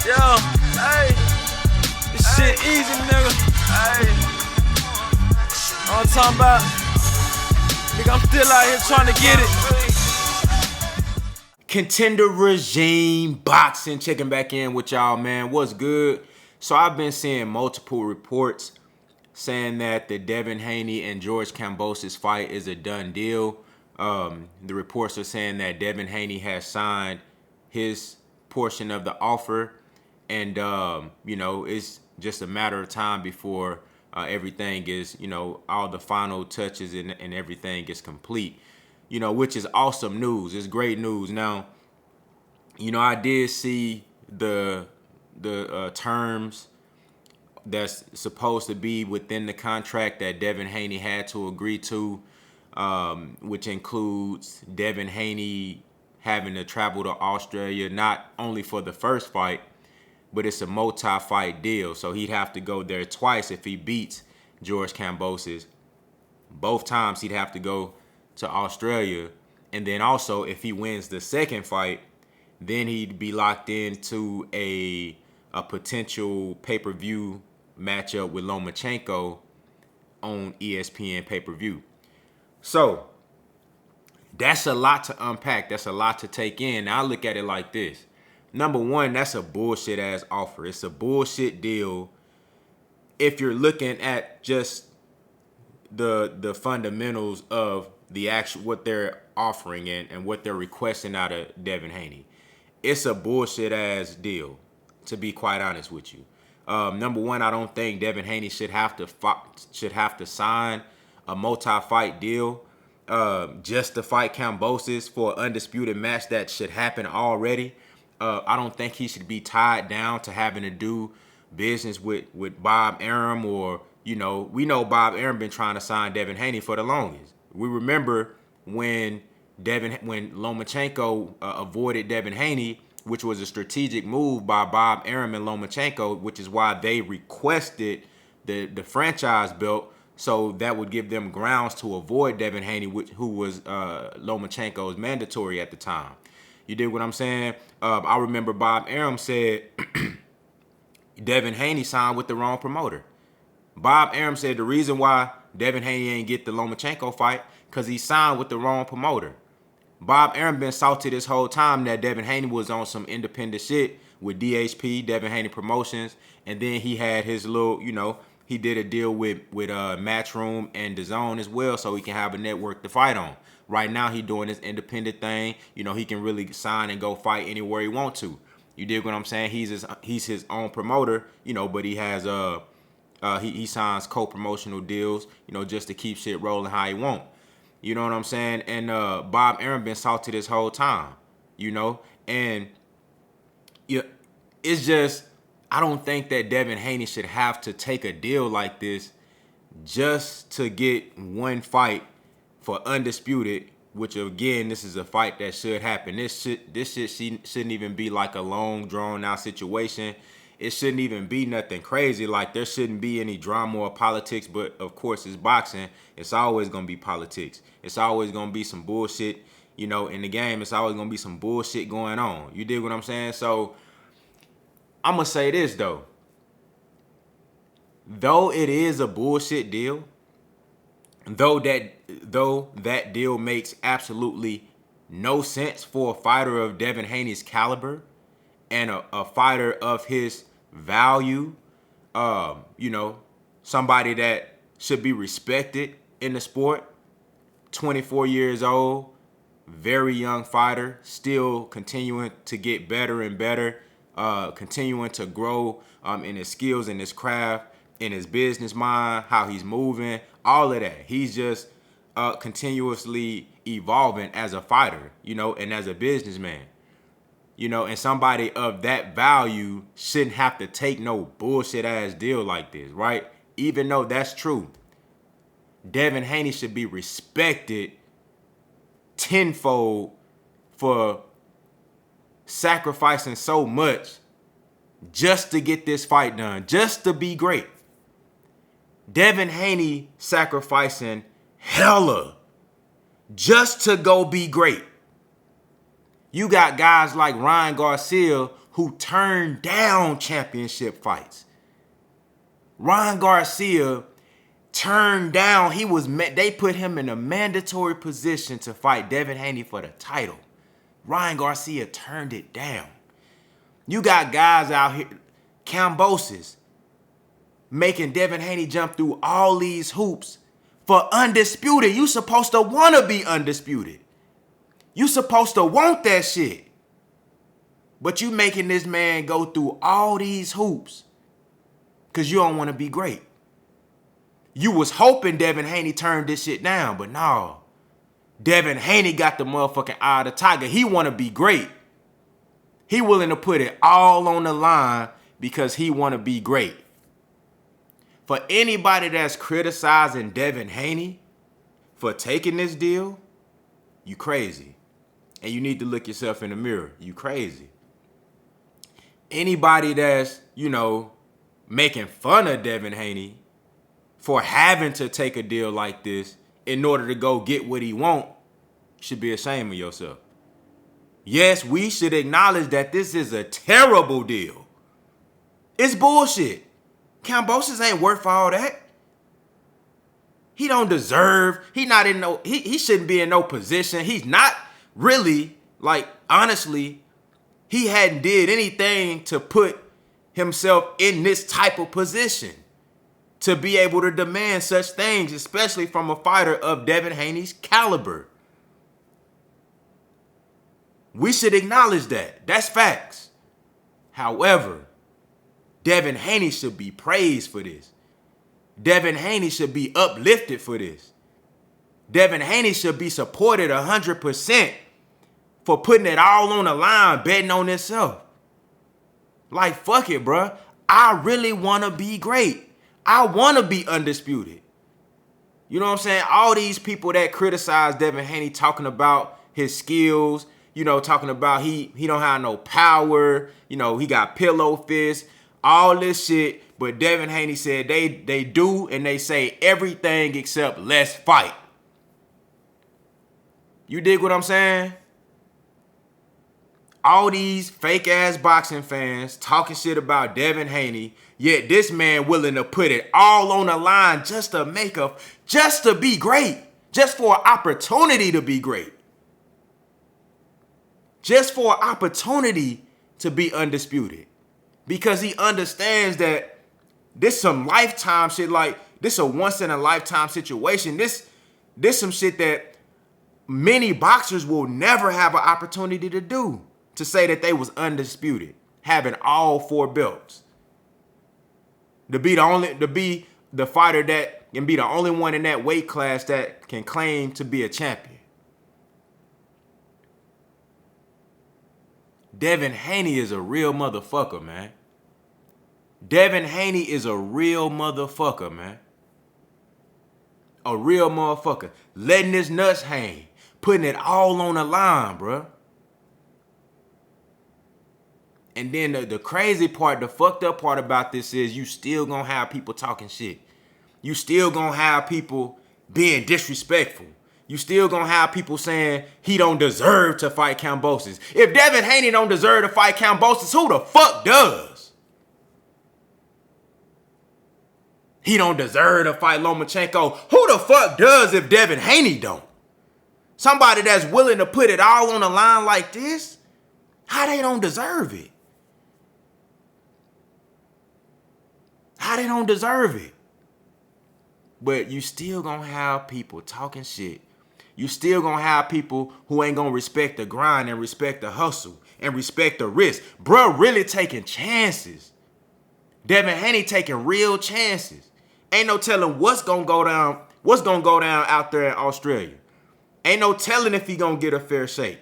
Yo, hey, this shit easy, nigga. Hey, all I'm talking about, nigga, I'm still out here trying to get it. Contender Regime Boxing, checking back in with y'all, man. What's good? So I've been seeing multiple reports saying that the Devin Haney and George Kambosos fight is a done deal. The reports are saying that Devin Haney has signed his portion of the offer, and it's just a matter of time before everything is, all the final touches and everything is complete. Which is awesome news. It's great news. Now, I did see the terms that's supposed to be within the contract that Devin Haney had to agree to, which includes Devin Haney having to travel to Australia, not only for the first fight, but it's a multi-fight deal. So he'd have to go there twice if he beats George Kambosos. Both times he'd have to go to Australia. And then also if he wins the second fight, then he'd be locked into a potential pay-per-view matchup with Lomachenko on ESPN pay-per-view. So that's a lot to unpack. That's a lot to take in. Now I look at it like this. Number one, that's a bullshit ass offer. It's a bullshit deal if you're looking at just the fundamentals of the actual what they're offering and what they're requesting out of Devin Haney. It's a bullshit ass deal, to be quite honest with you. Number one, I don't think Devin Haney should have to sign a multi-fight deal just to fight Kambosos for an undisputed match that should happen already. I don't think he should be tied down to having to do business with Bob Arum, or we know Bob Arum been trying to sign Devin Haney for the longest. We remember when Lomachenko avoided Devin Haney, which was a strategic move by Bob Arum and Lomachenko, which is why they requested the franchise belt, so that would give them grounds to avoid Devin Haney, who was Lomachenko's mandatory at the time. You dig what I'm saying? I remember Bob Arum said Devin Haney signed with the wrong promoter. Bob Arum said the reason why Devin Haney ain't get the Lomachenko fight because he signed with the wrong promoter. Bob Arum been salty this whole time that Devin Haney was on some independent shit with DHP, Devin Haney Promotions, and then he had his little, he did a deal with Matchroom and DAZN as well, so he can have a network to fight on. Right now, he doing his independent thing. He can really sign and go fight anywhere he want to. You dig what I'm saying? He's his own promoter, but he has he signs co-promotional deals, just to keep shit rolling how he want. You know what I'm saying? And Bob Arum been salty this whole time, and it's just, I don't think that Devin Haney should have to take a deal like this just to get one fight for Undisputed, which again, this is a fight that should happen. This shit shouldn't even be like a long, drawn out situation. It shouldn't even be nothing crazy. Like, there shouldn't be any drama or politics, but of course it's boxing. It's always gonna be politics. It's always gonna be some bullshit, in the game. It's always gonna be some bullshit going on. You dig what I'm saying? So I'm gonna say this though. Though it is a bullshit deal, though that deal makes absolutely no sense for a fighter of Devin Haney's caliber and a fighter of his value, somebody that should be respected in the sport, 24 years old, very young fighter, still continuing to get better and better, continuing to grow in his skills, in his craft, in his business mind, how he's moving, all of that. He's just continuously evolving as a fighter, and as a businessman. And somebody of that value shouldn't have to take no bullshit ass deal like this, right? Even though that's true, Devin Haney should be respected tenfold for sacrificing so much just to get this fight done, just to be great. Devin Haney sacrificing hella just to go be great. You got guys like Ryan Garcia who turned down championship fights. Ryan Garcia turned down, they put him in a mandatory position to fight Devin Haney for the title. Ryan Garcia turned it down. You got guys out here, Kambosos, making Devin Haney jump through all these hoops for Undisputed. You supposed to want to be undisputed. You supposed to want that shit. But you making this man go through all these hoops because you don't want to be great. You was hoping Devin Haney turned this shit down, but no. Devin Haney got the motherfucking eye of the tiger. He want to be great. He willing to put it all on the line because he want to be great. For anybody that's criticizing Devin Haney for taking this deal, you crazy. And you need to look yourself in the mirror. You crazy. Anybody that's, making fun of Devin Haney for having to take a deal like this in order to go get what he want, should be ashamed of yourself. Yes, we should acknowledge that this is a terrible deal. It's bullshit. Kambosos ain't worth all that. He don't deserve, he shouldn't be in no position. He's not really, honestly, he hadn't did anything to put himself in this type of position to be able to demand such things, especially from a fighter of Devin Haney's caliber. We should acknowledge that. That's facts. However, Devin Haney should be praised for this. Devin Haney should be uplifted for this. Devin Haney should be supported 100% for putting it all on the line, betting on himself. Fuck it, bruh. I really want to be great. I want to be undisputed. You know what I'm saying? All these people that criticize Devin Haney talking about his skills, talking about he don't have no power, he got pillow fists, all this shit. But Devin Haney said they do and they say everything except let's fight. You dig what I'm saying? All these fake ass boxing fans talking shit about Devin Haney, yet this man willing to put it all on the line just to be great, just for an opportunity to be great, just for an opportunity to be undisputed, because he understands that this some lifetime shit, this a once in a lifetime situation. This some shit that many boxers will never have an opportunity to do. To say that they was undisputed, having all 4 belts. To be the fighter that can be the only one in that weight class that can claim to be a champion. Devin Haney is a real motherfucker, man. Devin Haney is a real motherfucker, man. A real motherfucker. Letting his nuts hang. Putting it all on the line, bruh. And then the crazy part, the fucked up part about this is you still gonna have people talking shit. You still gonna have people being disrespectful. You still gonna have people saying he don't deserve to fight Kambosos. If Devin Haney don't deserve to fight Kambosos, who the fuck does? He don't deserve to fight Lomachenko. Who the fuck does if Devin Haney don't? Somebody that's willing to put it all on the line like this, how they don't deserve it? How they don't deserve it? But you still gonna have people talking shit. You still gonna have people who ain't gonna respect the grind and respect the hustle and respect the risk. Bruh really taking chances. Devin Haney taking real chances. Ain't no telling what's gonna go down out there in Australia. Ain't no telling if he gonna get a fair shake.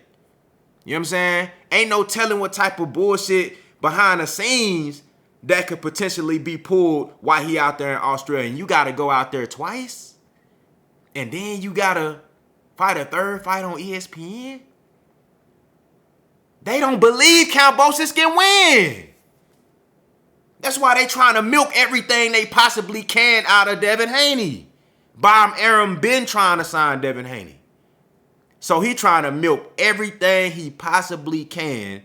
You know what I'm saying? Ain't no telling what type of bullshit behind the scenes that could potentially be pulled while he out there in Australia. And you got to go out there twice. And then you got to fight a third fight on ESPN. They don't believe Kambosos can win. That's why they trying to milk everything they possibly can out of Devin Haney. Bob Arum been trying to sign Devin Haney. So he trying to milk everything he possibly can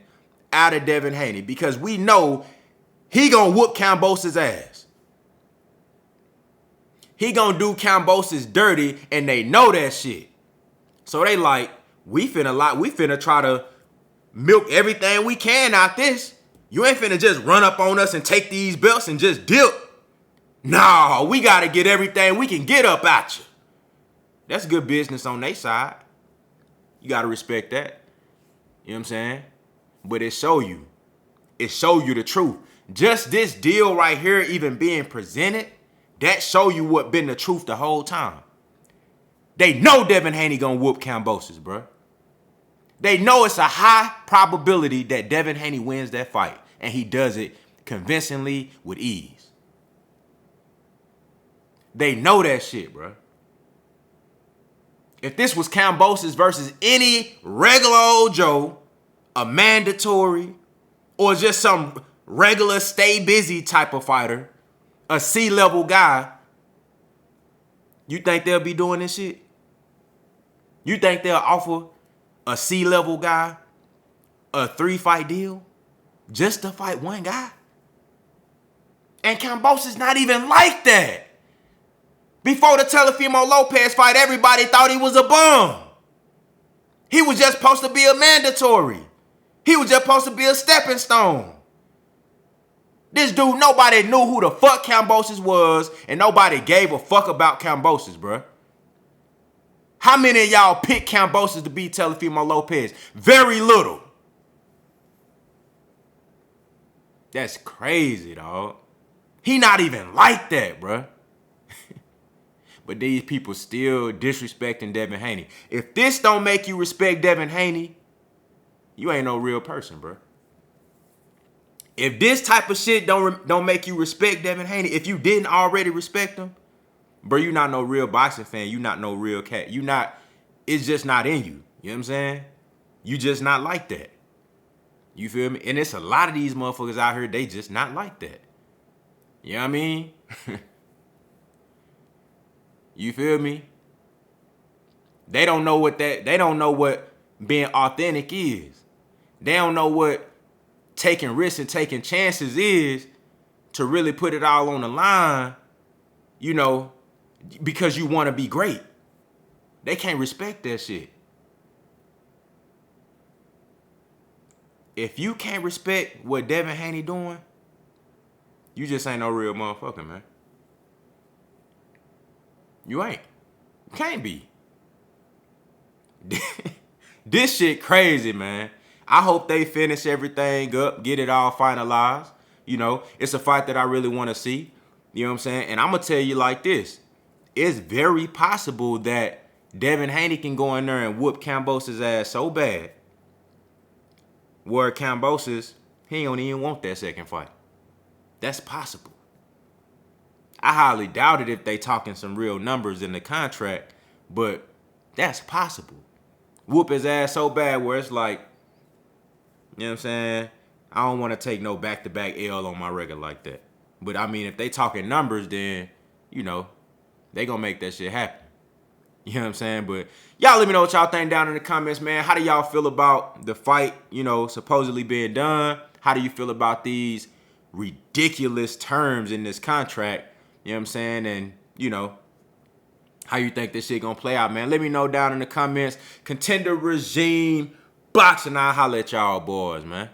out of Devin Haney because we know he gonna whoop Kambosos' ass. He gonna do Kambosos dirty, and they know that shit. So they like, we finna try to milk everything we can out this. You ain't finna just run up on us and take these belts and just dip. No, we gotta get everything we can get up at you. That's good business on their side. You gotta respect that. You know what I'm saying? But it show you the truth. Just this deal right here even being presented, that show you what been the truth the whole time. They know Devin Haney gonna whoop Kambosos, bro. They know it's a high probability that Devin Haney wins that fight, and he does it convincingly with ease. They know that shit, bro. If this was Kambosos versus any regular old Joe, a mandatory, or just some regular stay busy type of fighter, a C-level guy, you think they'll be doing this shit? You think they'll offer a C-level guy a 3-fight deal just to fight one guy? And Kambosos not even like that. Before the Teofimo Lopez fight, everybody thought he was a bum. He was just supposed to be a mandatory. He was just supposed to be a stepping stone. This dude, nobody knew who the fuck Kambosos was, and nobody gave a fuck about Kambosos, bruh. How many of y'all picked Kambosos to beat Teofimo Lopez? Very little. That's crazy, dog. He not even like that, bruh. But these people still disrespecting Devin Haney. If this don't make you respect Devin Haney, you ain't no real person, bro. If this type of shit don't make you respect Devin Haney, if you didn't already respect him, bro, you not no real boxing fan. You not no real cat. It's just not in you. You know what I'm saying? You just not like that. You feel me? And it's a lot of these motherfuckers out here, they just not like that. You know what I mean? You feel me? They don't know what being authentic is. They don't know what taking risks and taking chances is to really put it all on the line, you know, because you want to be great. They can't respect that shit. If you can't respect what Devin Haney doing, you just ain't no real motherfucker, man. You ain't. You can't be. This shit crazy, man. I hope they finish everything up, get it all finalized. You know, it's a fight that I really want to see. You know what I'm saying? And I'm going to tell you like this. It's very possible that Devin Haney can go in there and whoop Kambosos' ass so bad where Kambosos, he don't even want that second fight. That's possible. I highly doubt it if they talking some real numbers in the contract, but that's possible. Whoop his ass so bad where it's like, you know what I'm saying? I don't want to take no back-to-back L on my record like that. But I mean, if they talking numbers, then, you know, they gonna make that shit happen. You know what I'm saying? But y'all let me know what y'all think down in the comments, man. How do y'all feel about the fight, you know, supposedly being done? How do you feel about these ridiculous terms in this contract? You know what I'm saying? And, you know, how you think this shit gonna play out, man? Let me know down in the comments. Contender regime, boxing, I'll holler at y'all boys, man.